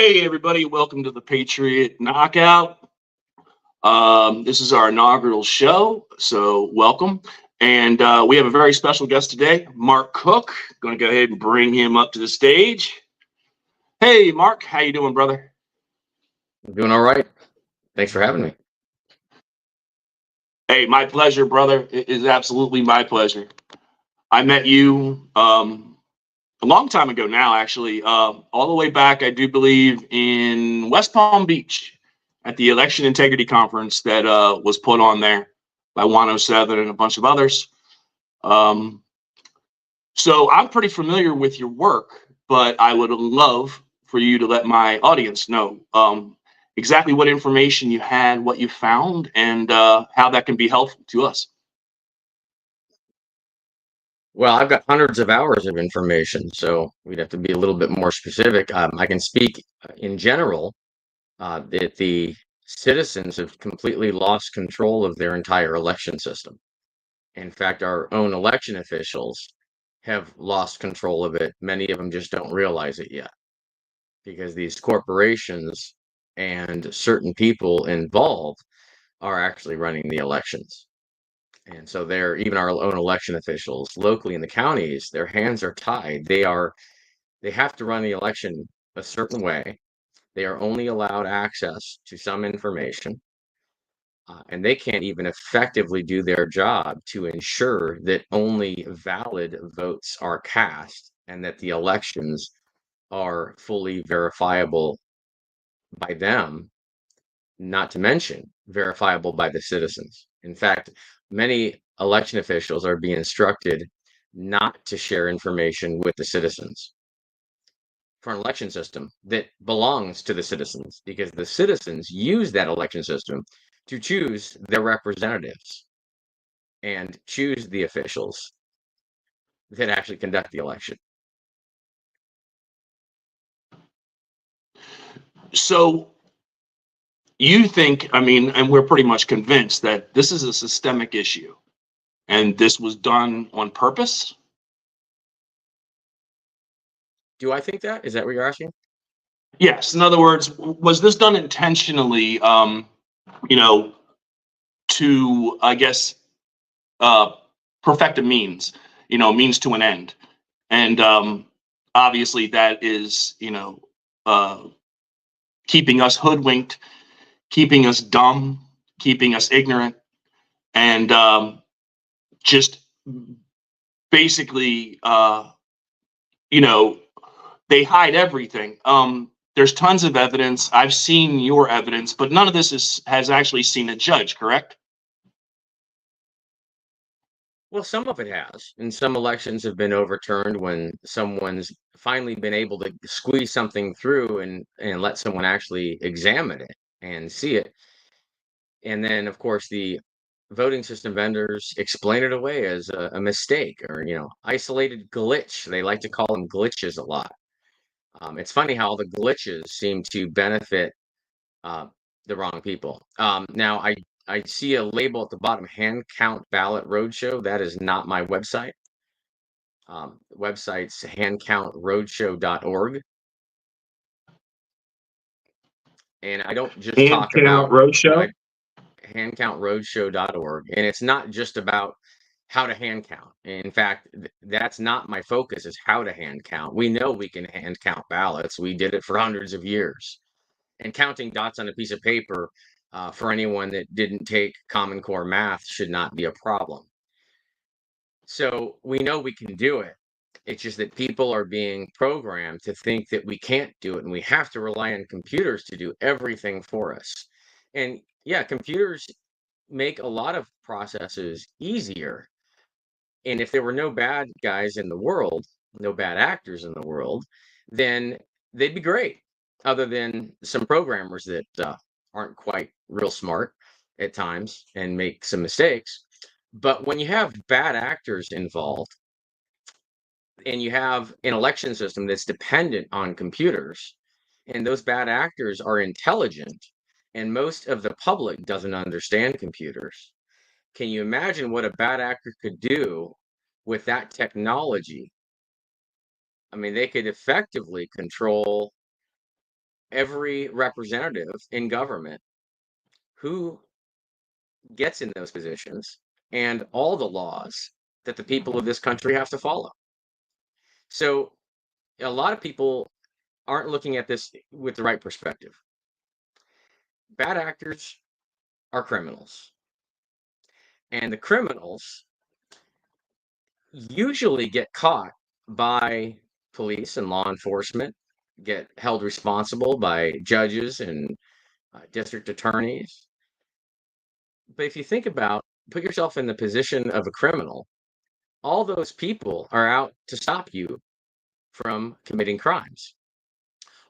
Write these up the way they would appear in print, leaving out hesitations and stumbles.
Hey, everybody, welcome to the Patriot Knockout. This is our inaugural show, so welcome. And we have a very special guest today, Mark Cook. Going to go ahead and bring him up to the stage. Hey, Mark, how you doing, brother? I'm doing all right. Thanks for having me. Hey, my pleasure, brother. It is absolutely my pleasure. I met you a long time ago now, actually, all the way back, I do believe, in West Palm Beach at the Election Integrity Conference that was put on there by 107 and a bunch of others. So I'm pretty familiar with your work, but I would love for you to let my audience know exactly what information you had, what you found, and how that can be helpful to us. Well, I've got hundreds of hours of information, so we'd have to be a little bit more specific. I can speak in general that the citizens have completely lost control of their entire election system. In fact, our own election officials have lost control of it. Many of them just don't realize it yet because these corporations and certain people involved are actually running the elections. And so they're even our own election officials locally in the counties, their hands are tied. They have to run the election a certain way. They are only allowed access to some information, and they can't even effectively do their job to ensure that only valid votes are cast and that the elections are fully verifiable by them, not to mention verifiable by the citizens. In fact, many election officials are being instructed not to share information with the citizens for an election system that belongs to the citizens because the citizens use that election system to choose their representatives and choose the officials that actually conduct the election. So you think, I mean, and we're pretty much convinced that this is a systemic issue and this was done on purpose? Do I think that? Is that what you're asking? Yes. In other words, was this done intentionally, you know, to, I guess, uh, perfect a means, means to an end? And obviously that is, uh, keeping us hoodwinked, keeping us dumb, keeping us ignorant, and just basically, you know, they hide everything. There's tons of evidence. I've seen your evidence, but none of this has actually seen a judge, correct? Well, some of it has, and some elections have been overturned when someone's finally been able to squeeze something through and let someone actually examine it and see it. And then, of course, the voting system vendors explain it away as a mistake or, isolated glitch. They like to call them glitches a lot. It's funny how the glitches seem to benefit uh, the wrong people. Now, I see a label at the bottom, Hand Count Ballot Roadshow. That is not my website. Website's handcountroadshow.org. And I don't just Hand talk Count about Roadshow. I handcountroadshow.org. And it's not just about how to hand count. In fact, that's not my focus is how to hand count. We know we can hand count ballots. We did it for hundreds of years. And counting dots on a piece of paper for anyone that didn't take Common Core math should not be a problem. So we know we can do it. It's just that people are being programmed to think that we can't do it and we have to rely on computers to do everything for us. And yeah, computers make a lot of processes easier. And if there were no bad guys in the world, no bad actors in the world, then they'd be great, other than some programmers that aren't quite real smart at times and make some mistakes. But when you have bad actors involved and you have an election system that's dependent on computers, and those bad actors are intelligent, and most of the public doesn't understand computers, can you imagine what a bad actor could do with that technology? I mean, they could effectively control every representative in government who gets in those positions and all the laws that the people of this country have to follow. So a lot of people aren't looking at this with the right perspective. Bad actors are criminals, and the criminals usually get caught by police and law enforcement, get held responsible by judges and district attorneys. But if you think about, put yourself in the position of a criminal, all those people are out to stop you from committing crimes.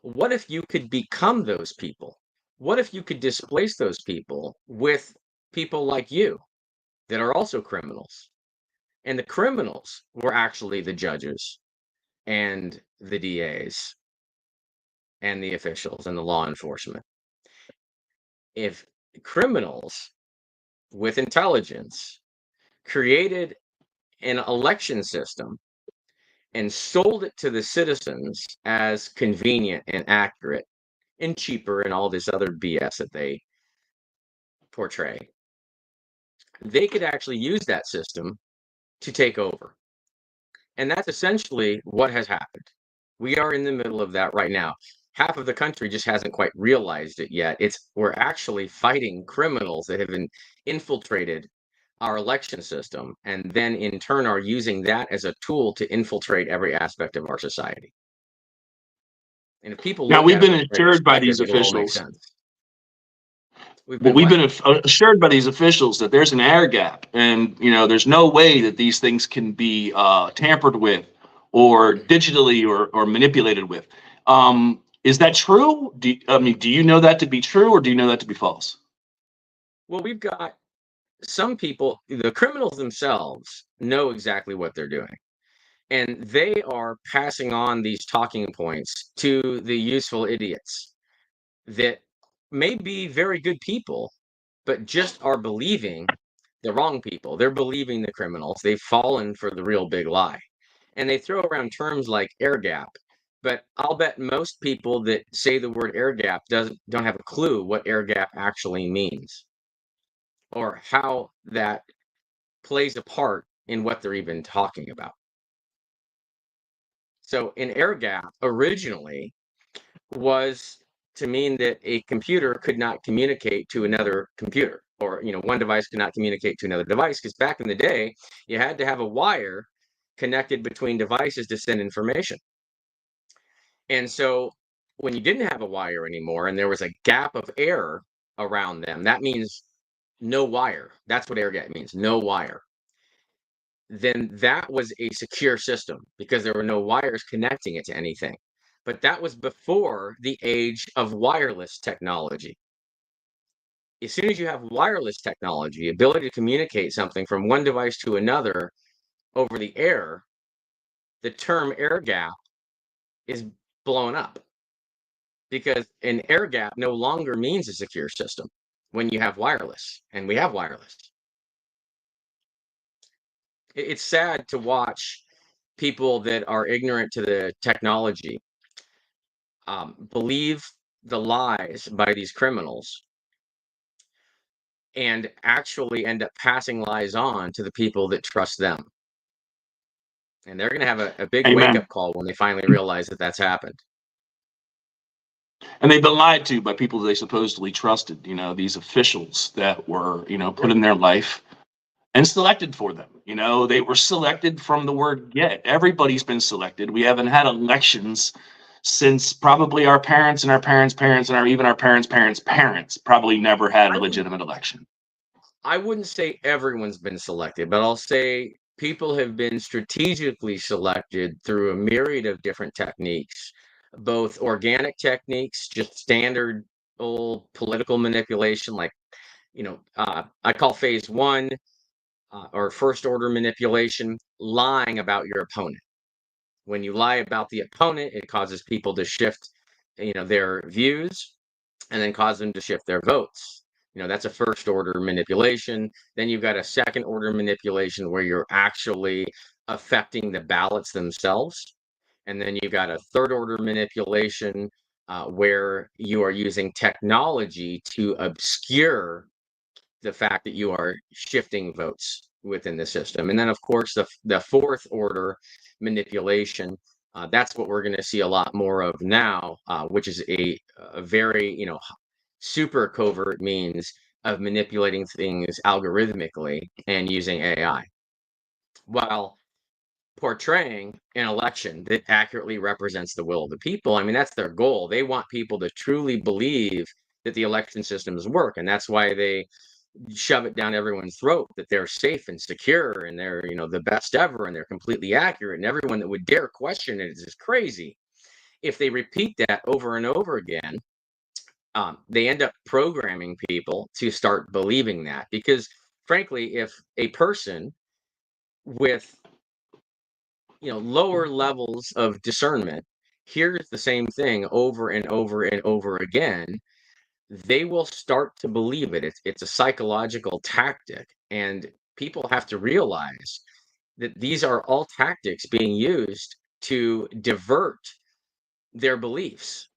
What if you could become those people? What if you could displace those people with people like you that are also criminals? And the criminals were actually the judges and the DAs and the officials and the law enforcement. If criminals with intelligence created an election system and sold it to the citizens as convenient and accurate and cheaper and all this other BS that they portray, they could actually use that system to take over. And that's essentially what has happened. We are in the middle of that right now. Half of the country just hasn't quite realized it yet. We're actually fighting criminals that have been infiltrated our election system, and then in turn are using that as a tool to infiltrate every aspect of our society. And if people Now, look we've at it been with the right assured by these perspective, it'll all make officials. sense. We've Well, been we've what? been assured by these officials that there's an air gap, and there's no way that these things can be tampered with, or digitally, or manipulated with. Is that true? Do you know that to be true, or do you know that to be false? Well, we've got some people, the criminals themselves know exactly what they're doing. And they are passing on these talking points to the useful idiots that may be very good people, but just are believing the wrong people. They're believing the criminals. They've fallen for the real big lie. And they throw around terms like air gap. But I'll bet most people that say the word air gap don't have a clue what air gap actually means or how that plays a part in what they're even talking about. So an air gap originally was to mean that a computer could not communicate to another computer, or one device could not communicate to another device, because back in the day you had to have a wire connected between devices to send information. And so when you didn't have a wire anymore and there was a gap of air around them, that means no wire. That's what air gap means, no wire. Then that was a secure system because there were no wires connecting it to anything. But that was before the age of wireless technology. As soon as you have wireless technology, ability to communicate something from one device to another over the air, the term air gap is blown up, because an air gap no longer means a secure system when you have wireless, and we have wireless. It's sad to watch people that are ignorant to the technology believe the lies by these criminals and actually end up passing lies on to the people that trust them. And they're going to have a big Amen. wake-up call when they finally realize that that's happened. And they've been lied to by people they supposedly trusted. These officials that were put in their life and selected for them. They were selected from the word get. Everybody's been selected. We haven't had elections since probably our parents and our parents' parents and even our parents' parents' parents probably never had a legitimate election. I wouldn't say everyone's been selected, but I'll say people have been strategically selected through a myriad of different techniques, both organic techniques, just standard old political manipulation, like, I call phase one or first order manipulation, lying about your opponent. When you lie about the opponent, it causes people to shift, their views, and then cause them to shift their votes. That's a first order manipulation. Then you've got a second order manipulation where you're actually affecting the ballots themselves. And then you've got a third order manipulation where you are using technology to obscure the fact that you are shifting votes within the system. And then, of course, the fourth order manipulation. That's what we're going to see a lot more of now, which is a very, super covert means of manipulating things algorithmically and using AI, while portraying an election that accurately represents the will of the people. I mean, that's their goal. They want people to truly believe that the election systems work, and that's why they shove it down everyone's throat that they're safe and secure and they're, the best ever and they're completely accurate, and everyone that would dare question it is crazy. If they repeat that over and over again, they end up programming people to start believing that, because frankly, if a person with lower levels of discernment hears the same thing over and over and over again, they will start to believe it. It's a psychological tactic, and people have to realize that these are all tactics being used to divert their beliefs.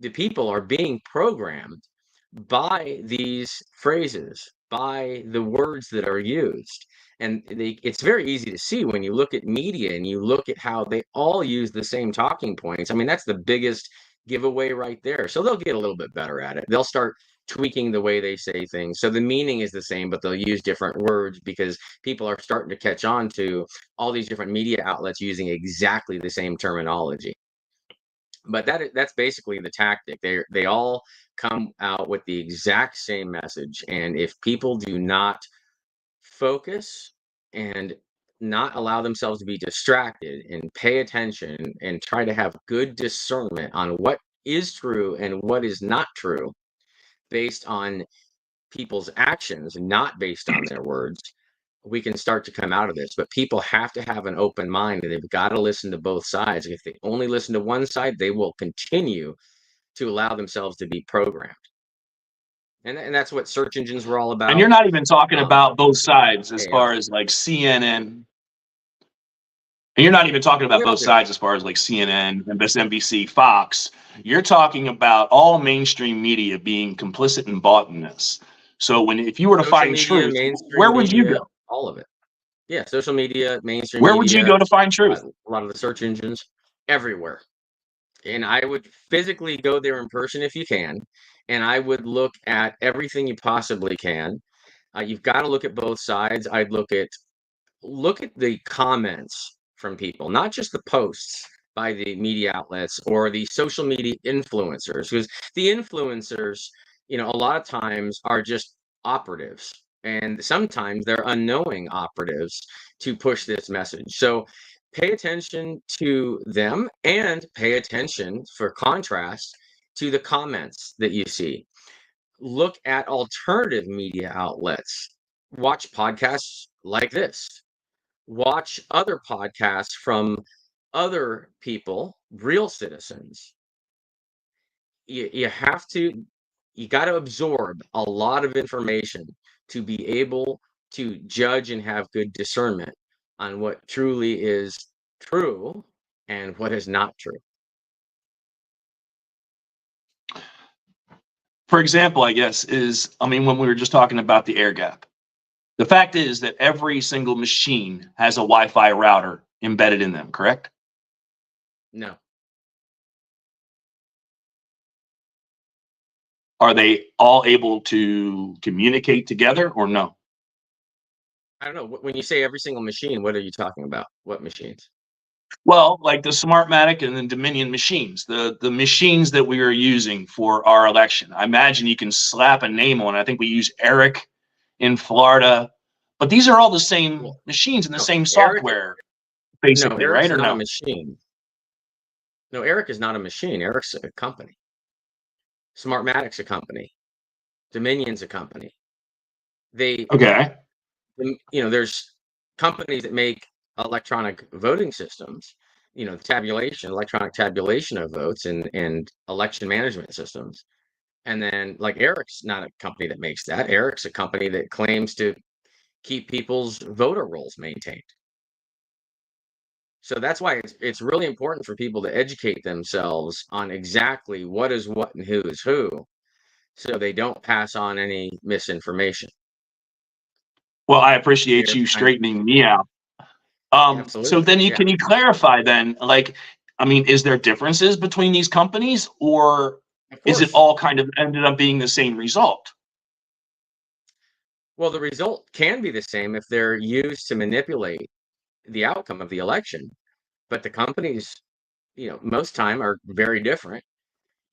The people are being programmed by these phrases, by the words that are used. And it's very easy to see when you look at media and you look at how they all use the same talking points. I mean, that's the biggest giveaway right there. So they'll get a little bit better at it. They'll start tweaking the way they say things. So the meaning is the same, but they'll use different words because people are starting to catch on to all these different media outlets using exactly the same terminology. But that's basically the tactic. They all come out with the exact same message, and if people do not focus and not allow themselves to be distracted and pay attention and try to have good discernment on what is true and what is not true based on people's actions, not based on their words, we can start to come out of this. But people have to have an open mind, and they've got to listen to both sides. If they only listen to one side, they will continue to allow themselves to be programmed. And that's what search engines were all about. And you're not even talking about both sides as AI. far as like CNN. And you're not even talking about both sides as far as like CNN, MSNBC, Fox. You're talking about all mainstream media being complicit and bought in this. So if you were to Social find media, truth, mainstream where would you media, go? all of it. Yeah, social media, mainstream Where would you media, go to find truth? a lot of the search engines, everywhere. And I would physically go there in person if you can, and I would look at everything you possibly can. You've got to look at both sides. I'd look at the comments from people, not just the posts by the media outlets or the social media influencers, because the influencers, a lot of times are just operatives, and sometimes they're unknowing operatives to push this message. So pay attention to them, and pay attention, for contrast, to the comments that you see. Look at alternative media outlets. Watch podcasts like this. Watch other podcasts from other people, real citizens. You have to, you got to absorb a lot of information to be able to judge and have good discernment on what truly is true and what is not true. For example, I guess when we were just talking about the air gap, the fact is that every single machine has a Wi-Fi router embedded in them, correct? No. Are they all able to communicate together or no? I don't know. When you say every single machine, what are you talking about? What machines? Well, like the Smartmatic and the Dominion machines, the machines that we are using for our election. I imagine you can slap a name on it. I think we use Eric in Florida, but these are all the same machines and the same software, basically, Eric's right? Or not a no? machine. No, Eric is not a machine. Eric's a company. Smartmatic's a company. Dominion's a company. Okay. There's companies that make electronic voting systems, electronic tabulation of votes and election management systems. And then, like, Eric's not a company that makes that. Eric's a company that claims to keep people's voter rolls maintained. So that's why it's really important for people to educate themselves on exactly what is what and who is who, so they don't pass on any misinformation. Well, I appreciate Here, you straightening me out. So absolutely, then yeah, can you clarify then, like, I mean, is there differences between these companies, or of is it course. all kind of ended up being the same result? Well, the result can be the same if they're used to manipulate the outcome of the election, but the companies, most time are very different,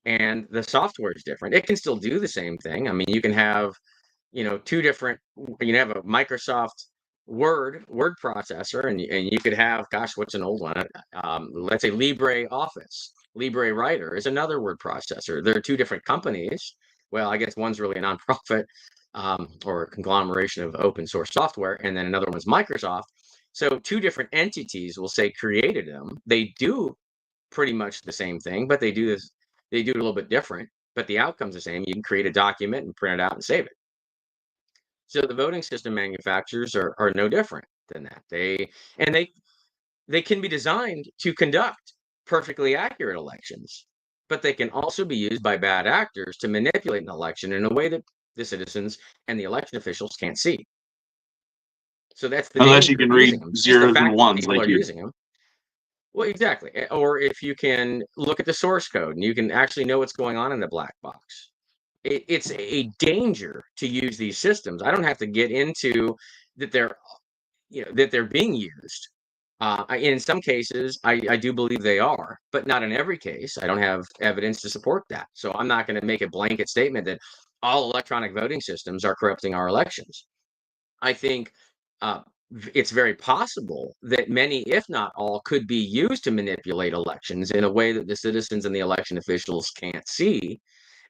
and the software is different. It can still do the same thing. I mean, you can have two different, you can have a Microsoft word processor, and you could have, gosh, what's an old one, let's say LibreOffice. LibreWriter is another word processor. There are two different companies. Well, I guess one's really a nonprofit, or a conglomeration of open source software, and then another one's Microsoft. So two different entities will say created them. They do pretty much the same thing, but they do it a little bit different, but the outcome's the same. You can create a document and print it out and save it. So the voting system manufacturers are no different than that. And they can be designed to conduct perfectly accurate elections, but they can also be used by bad actors to manipulate an election in a way that the citizens and the election officials can't see. So that's the Unless you danger can of using read them. Just the zeros and fact that ones people like are you. using them. Well, exactly. Or if you can look at the source code and you can actually know what's going on in the black box. It's a danger to use these systems. I don't have to get into that they're being used. In some cases, I do believe they are, but not in every case. I don't have evidence to support that. So I'm not going to make a blanket statement that all electronic voting systems are corrupting our elections. I think uh, it's very possible that many, if not all, could be used to manipulate elections in a way that the citizens and the election officials can't see.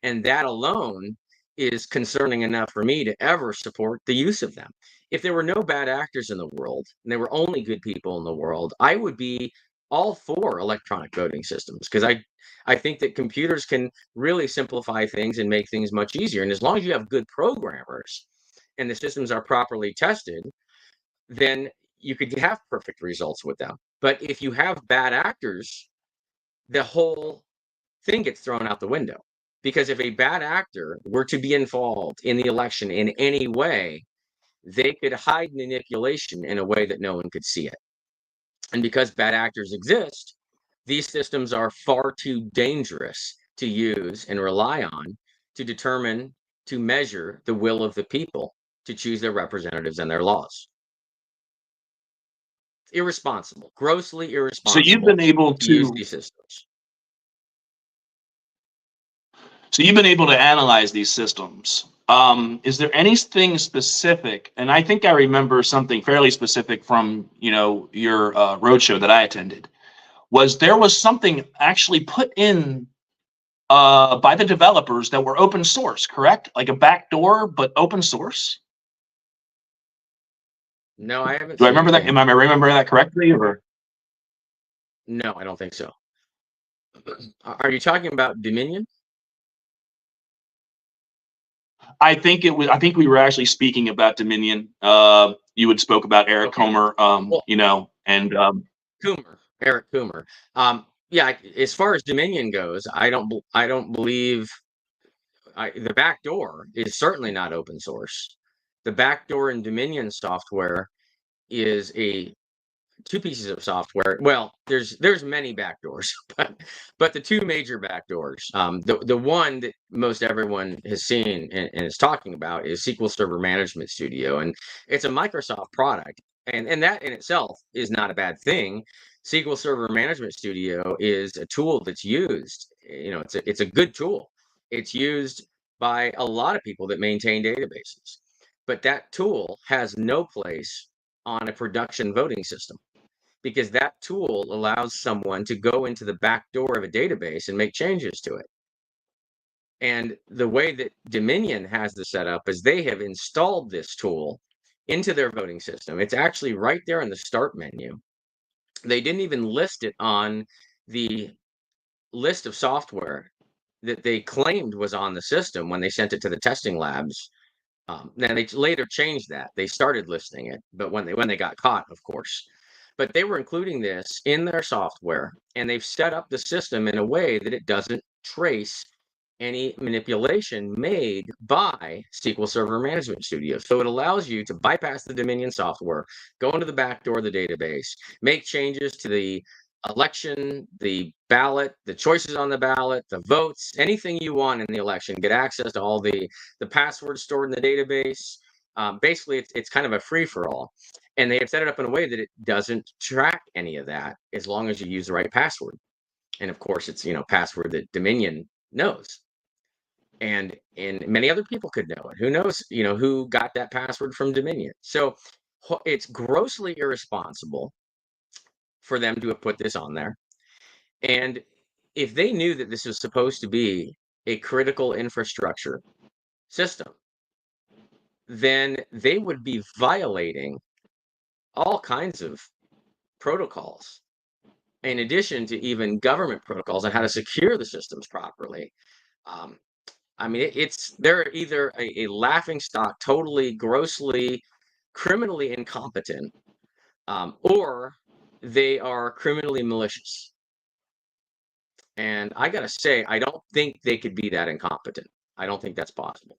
And that alone is concerning enough for me to ever support the use of them. If there were no bad actors in the world and there were only good people in the world, I would be all for electronic voting systems, because I think that computers can really simplify things and make things much easier. And as long as you have good programmers and the systems are properly tested, then you could have perfect results with them. But if you have bad actors, the whole thing gets thrown out the window. Because if a bad actor were to be involved in the election in any way, they could hide manipulation in a way that no one could see it. And because bad actors exist, these systems are far too dangerous to use and rely on to determine, to measure the will of the people to choose their representatives and their laws. Irresponsible, grossly So you've irresponsible been able to use to these systems. so you've been able to analyze these systems. Is there anything specific? And I think I remember something fairly specific from your roadshow that I attended. Was something actually put in by the developers that were open source, correct? Like a backdoor, but open source. No, I haven't Do I seen remember that? anything. Am I remembering that correctly? Or No, I don't think so. Are you talking about Dominion? I think it was. I think we were actually speaking about Dominion. You had spoke about Eric Okay. Comer. Well, And Eric Coomer. Yeah, as far as Dominion goes, I don't believe the back door is certainly not open source. The backdoor in Dominion software is a two pieces of software. Well, there's many backdoors, but the two major backdoors, the one that most everyone has seen and is talking about is SQL Server Management Studio, and it's a Microsoft product, and that in itself is not a bad thing. SQL Server Management Studio is a tool that's used. It's a good tool. It's used by a lot of people that maintain databases, but that tool has no place on a production voting system, because that tool allows someone to go into the back door of a database and make changes to it. And the way that Dominion has this set up is they have installed this tool into their voting system. It's actually right there in the start menu. They didn't even list it on the list of software that they claimed was on the system when they sent it to the testing labs. Now they later changed that. They started listing it, but when they got caught, of course. But they were including this in their software, and they've set up the system in a way that it doesn't trace any manipulation made by SQL Server Management Studio. So it allows you to bypass the Dominion software, go into the back door of the database, make changes to the election, the ballot, the choices on the ballot, the votes, anything you want in the election, get access to all the passwords stored in the database. Basically, it's kind of a free-for-all. And they have set it up in a way that it doesn't track any of that as long as you use the right password. And of course, it's, password that Dominion knows. And many other people could know it. Who knows, who got that password from Dominion. So it's grossly irresponsible for them to have put this on there. And if they knew that this was supposed to be a critical infrastructure system, then they would be violating all kinds of protocols, in addition to even government protocols on how to secure the systems properly. I mean, they're either a laughing stock, totally, grossly, criminally incompetent, or they are criminally malicious. And I gotta say, I don't think they could be that incompetent. I don't think that's possible.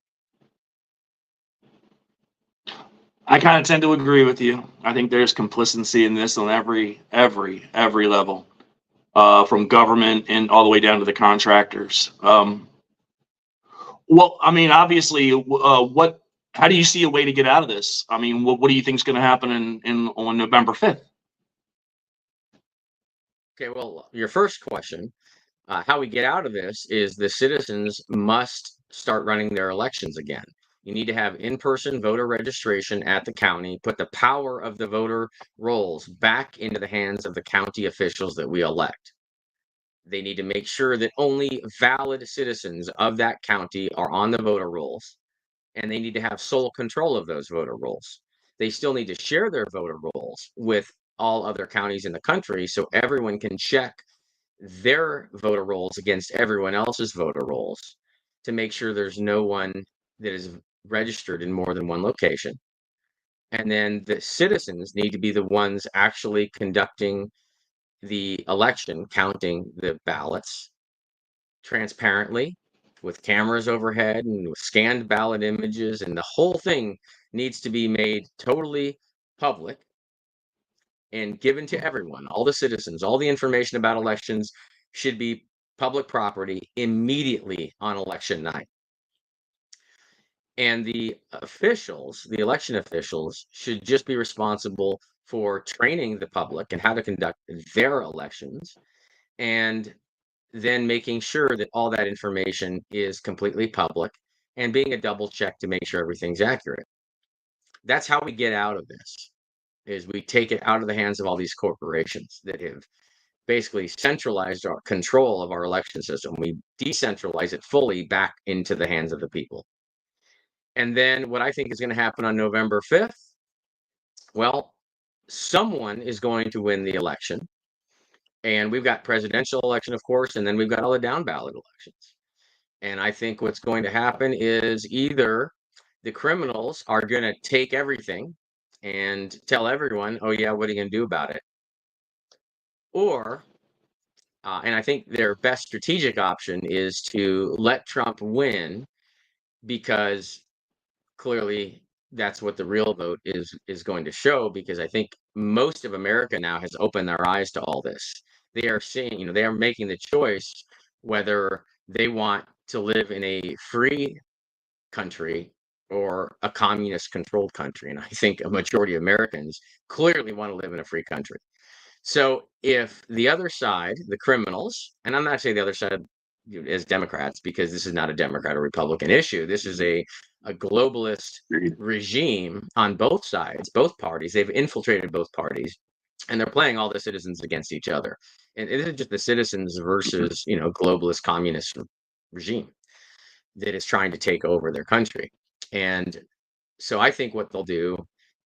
I kind of tend to agree with you. I think there's complicity in this on every level, from government and all the way down to the contractors. Well, I mean, obviously, how do you see a way to get out of this? I mean, what do you think is going to happen on November 5th? Okay, well, your first question, how we get out of this is the citizens must start running their elections again. You need to have in-person voter registration at the county, put the power of the voter rolls back into the hands of the county officials that we elect. They need to make sure that only valid citizens of that county are on the voter rolls, and they need to have sole control of those voter rolls. They still need to share their voter rolls with all other counties in the country so everyone can check their voter rolls against everyone else's voter rolls to make sure there's no one that is registered in more than one location. And then the citizens need to be the ones actually conducting the election, counting the ballots transparently with cameras overhead and with scanned ballot images. And the whole thing needs to be made totally public and given to everyone, all the citizens. All the information about elections should be public property immediately on election night. And the officials, the election officials, should just be responsible for training the public and how to conduct their elections, and then making sure that all that information is completely public and being a double check to make sure everything's accurate. That's how we get out of this, is we take it out of the hands of all these corporations that have basically centralized our control of our election system. We decentralize it fully back into the hands of the people. And then what I think is going to happen on November 5th, well, someone is going to win the election. And we've got presidential election, of course, and then we've got all the down ballot elections. And I think what's going to happen is either the criminals are going to take everything and tell everyone, oh, yeah, what are you going to do about it? Or, and I think their best strategic option is to let Trump win, because clearly that's what the real vote is going to show, because I think most of America now has opened their eyes to all this. They are seeing, they are making the choice whether they want to live in a free country or a communist controlled country. And I think a majority of Americans clearly want to live in a free country. So if the other side, the criminals, and I'm not saying the other side as Democrats, because this is not a Democrat or Republican issue. This is a globalist regime on both sides, both parties. They've infiltrated both parties, and they're playing all the citizens against each other. And it isn't just the citizens versus, globalist communist regime that is trying to take over their country. And so I think what they'll do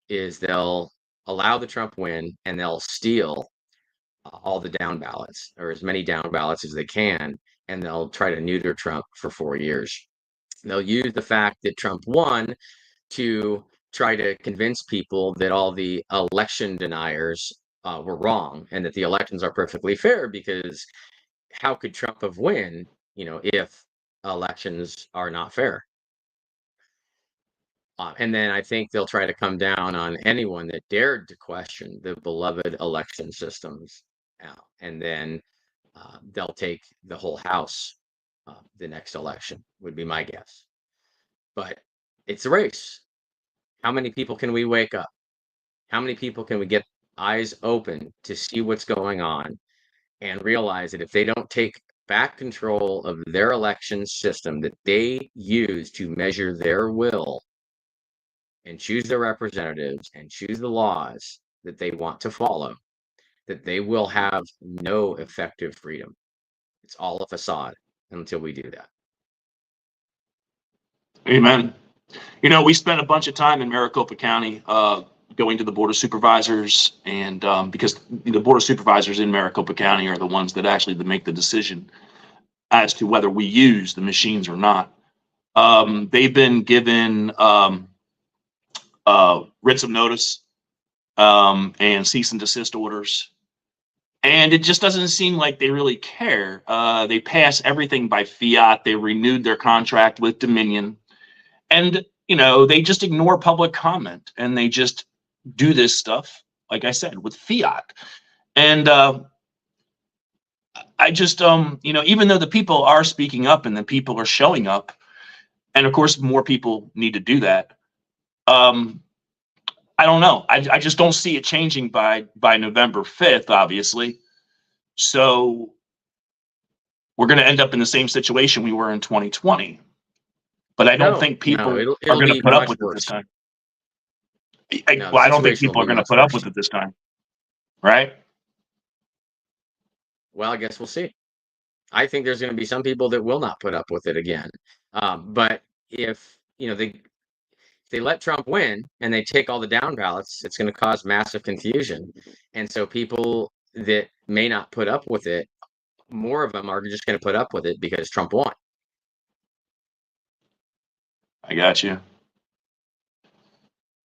is they'll allow the Trump win, and they'll steal all the down ballots, or as many down ballots as they can, and they'll try to neuter Trump for 4 years. They'll use the fact that Trump won to try to convince people that all the election deniers were wrong and that the elections are perfectly fair, because how could Trump have won, if elections are not fair? And then I think they'll try to come down on anyone that dared to question the beloved election systems. And then they'll take the whole House the next election, would be my guess. But it's a race. How many people can we wake up? How many people can we get eyes open to see what's going on and realize that if they don't take back control of their election system that they use to measure their will and choose their representatives and choose the laws that they want to follow, that they will have no effective freedom. It's all a facade until we do that. Amen. We spent a bunch of time in Maricopa County going to the Board of Supervisors, and because the Board of Supervisors in Maricopa County are the ones that actually make the decision as to whether we use the machines or not. They've been given writs of notice and cease and desist orders. And it just doesn't seem like they really care. They pass everything by fiat. They renewed their contract with Dominion. And, they just ignore public comment, and they just do this stuff, like I said, with fiat. And I just, even though the people are speaking up and the people are showing up, and of course, more people need to do that. I don't know. I just don't see it changing by November 5th, obviously. So we're going to end up in the same situation we were in 2020. But I don't think people it'll are going to be put up much with it worse. this time. No, Well, I don't the think situation people will are be going to much put up worse. with it this time. Right? Well, I guess we'll see. I think there's going to be some people that will not put up with it again. But if they let Trump win and they take all the down ballots, it's going to cause massive confusion. And so people that may not put up with it, more of them are just going to put up with it because Trump won. I got you.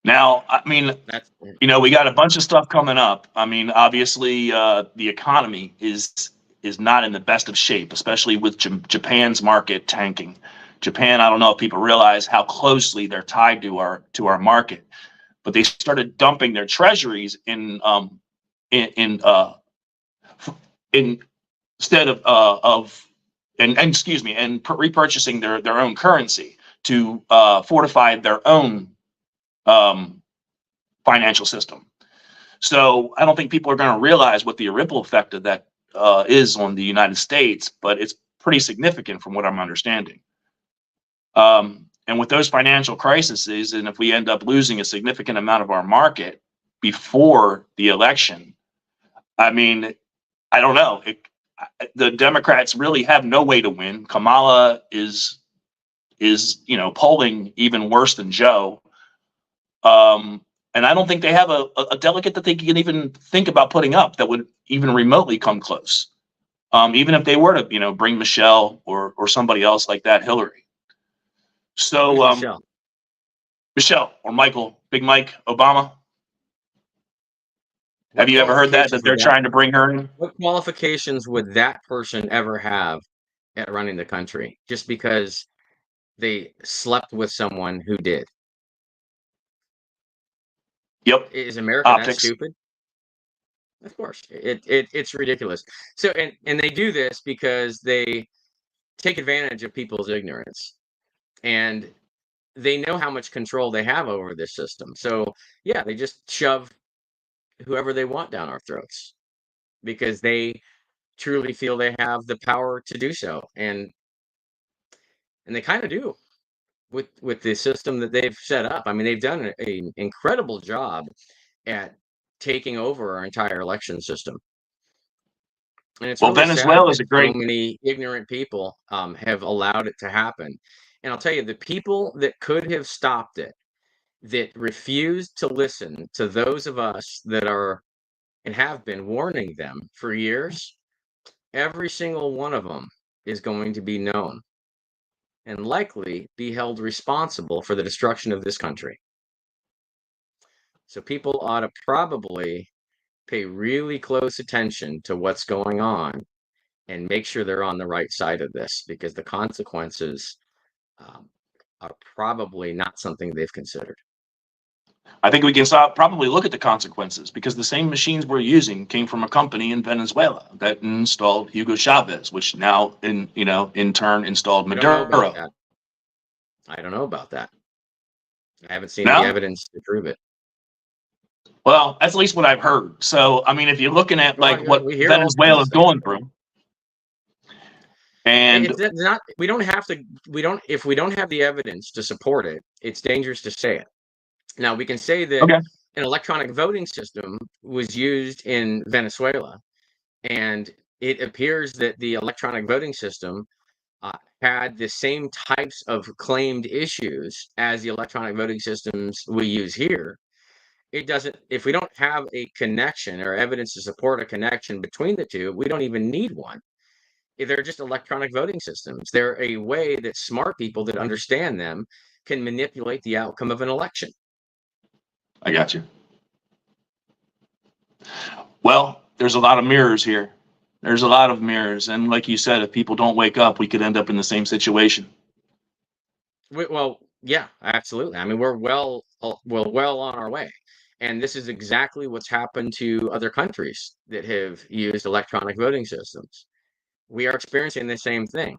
Now, I mean, That's we got a bunch of stuff coming up. I mean, obviously, the economy is not in the best of shape, especially with Japan's market tanking. Japan, I don't know if people realize how closely they're tied to our market, but they started dumping their treasuries in instead of and excuse me, and repurchasing their own currency to fortify their own financial system. So I don't think people are going to realize what the ripple effect of that is on the United States, but it's pretty significant from what I'm understanding. And with those financial crises, and if we end up losing a significant amount of our market before the election, I mean, I don't know. The Democrats really have no way to win. Kamala is polling even worse than Joe. And I don't think they have a delegate that they can even think about putting up that would even remotely come close. Even if they were to, bring Michelle or somebody else like that, Hillary. So Michelle or Michael, Big Mike Obama. Have you ever heard that they're trying to bring her in? What qualifications would that person ever have at running the country just because they slept with someone who did? Yep. Is America that stupid? Of course, it's ridiculous. So and they do this because they take advantage of people's ignorance, and they know how much control they have over this system. So yeah, they just shove whoever they want down our throats because they truly feel they have the power to do so, and they kind of do with the system that they've set up. I mean, they've done an incredible job at taking over our entire election system. And it's really Venezuela sad is that a great. so many ignorant people have allowed it to happen. And I'll tell you, the people that could have stopped it, that refused to listen to those of us that are and have been warning them for years, every single one of them is going to be known and likely be held responsible for the destruction of this country. So people ought to probably pay really close attention to what's going on and make sure they're on the right side of this, because the consequences are probably not something they've considered. I think we can probably look at the consequences, because the same machines we're using came from a company in Venezuela that installed Hugo Chavez, which now in turn installed I don't know about Maduro. that. I don't know about that. I haven't seen the No? evidence to prove it. Well, that's at least what I've heard. So, I mean, if you're looking at Well, like what we hear all kinds of Venezuela's stuff. going through, and It's not. We don't have to. We don't. If we don't have the evidence to support it, it's dangerous to say it. Now, we can say that okay, an electronic voting system was used in Venezuela, and it appears that the electronic voting system had the same types of claimed issues as the electronic voting systems we use here. It doesn't, if we don't have a connection or evidence to support a connection between the two, we don't even need one. They're just electronic voting systems. They're a way that smart people that understand them can manipulate the outcome of an election. I got you. Well, there's a lot of mirrors here. There's a lot of mirrors, and like you said, if people don't wake up, we could end up in the same situation. Well, yeah, absolutely. I mean, we're well on our way. And this is exactly what's happened to other countries that have used electronic voting systems. We are experiencing the same thing.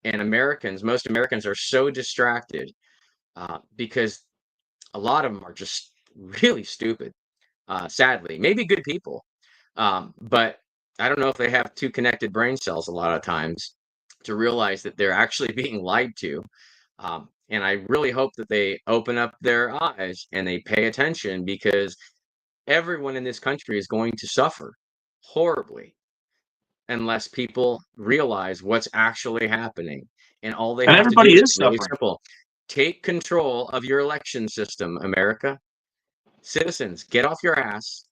And most Americans are so distracted because a lot of them are just really stupid, sadly. Maybe good people, but I don't know if they have two connected brain cells a lot of times to realize that they're actually being lied to. And I really hope that they open up their eyes and they pay attention, because everyone in this country is going to suffer horribly unless people realize what's actually happening. And all they And have to do everybody is is really suffering. simple. Take control of your election system, America. Citizens, get off your ass,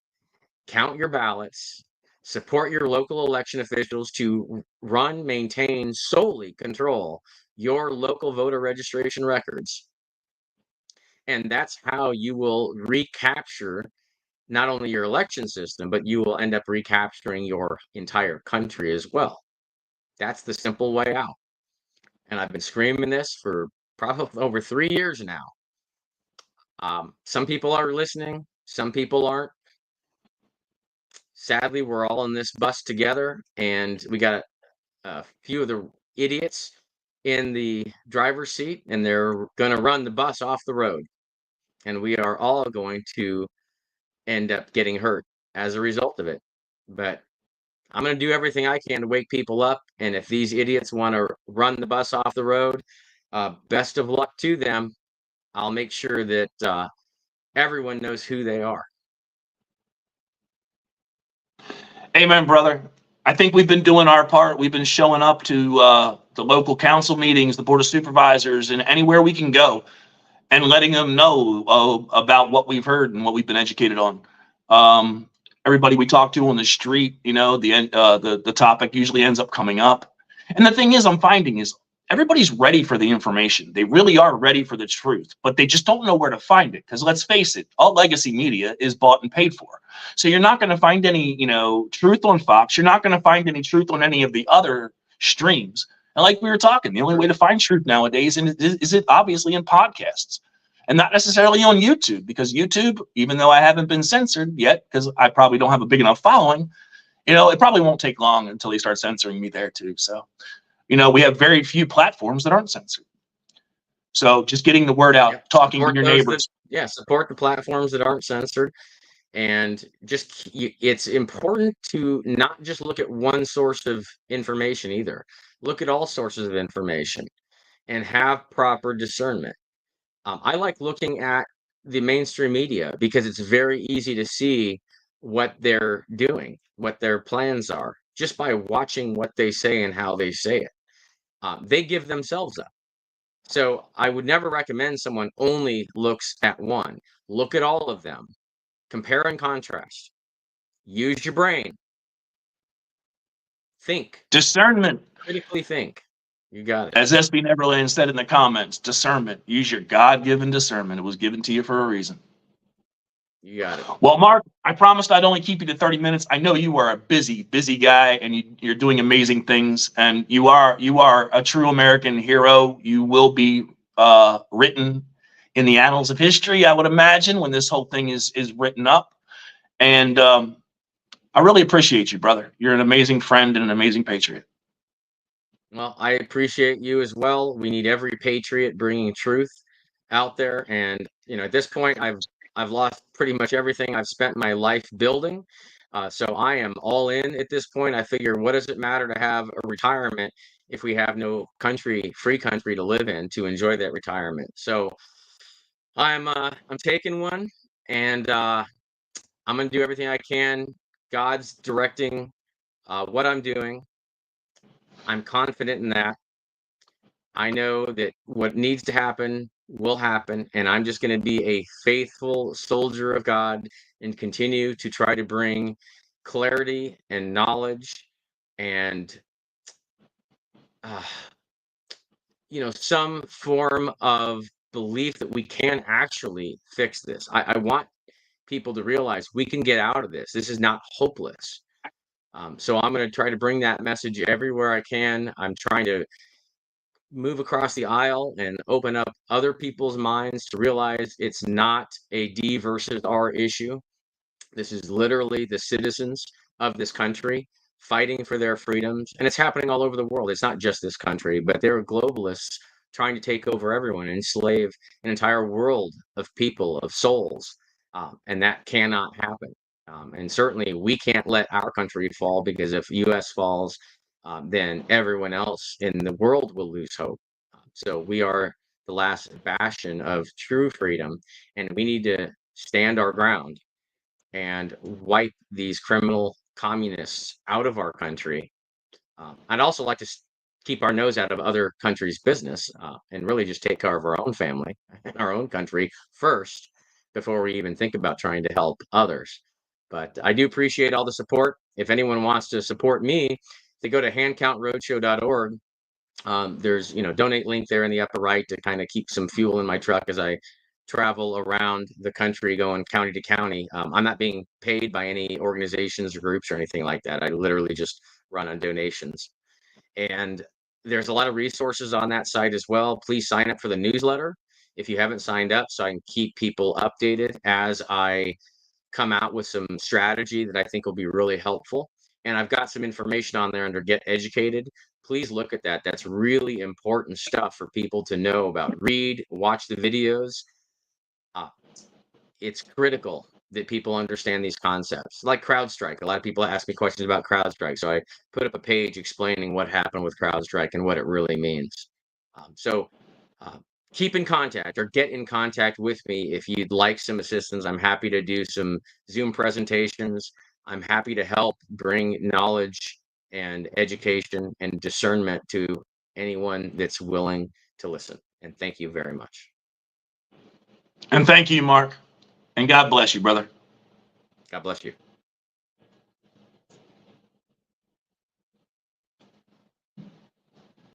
count your ballots, support your local election officials to run, maintain, solely control your local voter registration records. And that's how you will recapture not only your election system, but you will end up recapturing your entire country as well. That's the simple way out. And I've been screaming this for probably over 3 years now. Some people are listening, some people aren't. Sadly, we're all in this bus together, and we got a few of the idiots in the driver's seat, and they're going to run the bus off the road. And we are all going to end up getting hurt as a result of it. But I'm going to do everything I can to wake people up. And if these idiots want to run the bus off the road, best of luck to them. I'll make sure that everyone knows who they are. Amen, brother. I think we've been doing our part. We've been showing up to the local council meetings, the board of supervisors, and anywhere we can go, and letting them know about what we've heard and what we've been educated on. Everybody we talk to on the street, the topic usually ends up coming up. And the thing is, I'm finding is everybody's ready for the information. They really are ready for the truth, but they just don't know where to find it. Because let's face it, all legacy media is bought and paid for. So you're not going to find any, truth on Fox. You're not going to find any truth on any of the other streams. And like we were talking, the only way to find truth nowadays is it obviously in podcasts, and not necessarily on YouTube, because YouTube, even though I haven't been censored yet, because I probably don't have a big enough following, it probably won't take long until they start censoring me there too. So, we have very few platforms that aren't censored. So just getting the word out, talking to your neighbors. Support the platforms that aren't censored. And it's important to not just look at one source of information either. Look at all sources of information and have proper discernment. I like looking at the mainstream media because it's very easy to see what they're doing, what their plans are, just by watching what they say and how they say it. They give themselves up. So I would never recommend someone only looks at one. Look at all of them. Compare and contrast. Use your brain. Think. Discernment. Critically think. You got it. As SB Neverland said in the comments, discernment. Use your God-given discernment. It was given to you for a reason. You got it. Well, Mark, I promised I'd only keep you to 30 minutes. I know you are a busy, busy guy, and you're doing amazing things. And you are a true American hero. You will be written in the annals of history, I would imagine, when this whole thing is written up. And I really appreciate you, brother. You're an amazing friend and an amazing patriot. Well, I appreciate you as well. We need every patriot bringing truth out there. And at this point, I've lost pretty much everything I've spent my life building. So I am all in at this point. I figure, what does it matter to have a retirement if we have no free country to live in to enjoy that retirement? So I'm taking one, and I'm gonna do everything I can. God's directing what I'm doing. I'm confident in that. I know that what needs to happen will happen, and I'm just going to be a faithful soldier of God and continue to try to bring clarity and knowledge and uh, some form of belief that we can actually fix this. I want people to realize we can get out of this. This is not hopeless. So I'm going to try to bring that message everywhere I can. I'm trying to move across the aisle and open up other people's minds to realize it's not a D versus R issue. This is literally the citizens of this country fighting for their freedoms. And it's happening all over the world. It's not just this country, but there are globalists trying to take over everyone, enslave an entire world of people, of souls. And that cannot happen. And certainly we can't let our country fall, because if US falls, then everyone else in the world will lose hope. So we are the last bastion of true freedom, and we need to stand our ground and wipe these criminal communists out of our country. I'd also like to keep our nose out of other countries' business and really just take care of our own family and our own country first before we even think about trying to help others. But I do appreciate all the support. If anyone wants to support me, they go to handcountroadshow.org. There's donate link there in the upper right to kind of keep some fuel in my truck as I travel around the country going county to county. I'm not being paid by any organizations or groups or anything like that. I literally just run on donations. And there's a lot of resources on that site as well. Please sign up for the newsletter if you haven't signed up, so I can keep people updated as I come out with some strategy that I think will be really helpful. And I've got some information on there under Get Educated. Please look at that. That's really important stuff for people to know about. Read, watch the videos. Uh, it's critical that people understand these concepts. Like CrowdStrike. A lot of people ask me questions about CrowdStrike. So I put up a page explaining what happened with CrowdStrike and what it really means. So keep in contact or get in contact with me if you'd like some assistance. I'm happy to do some Zoom presentations. I'm happy to help bring knowledge and education and discernment to anyone that's willing to listen. And thank you very much. And thank you, Mark. And God bless you, brother. God bless you.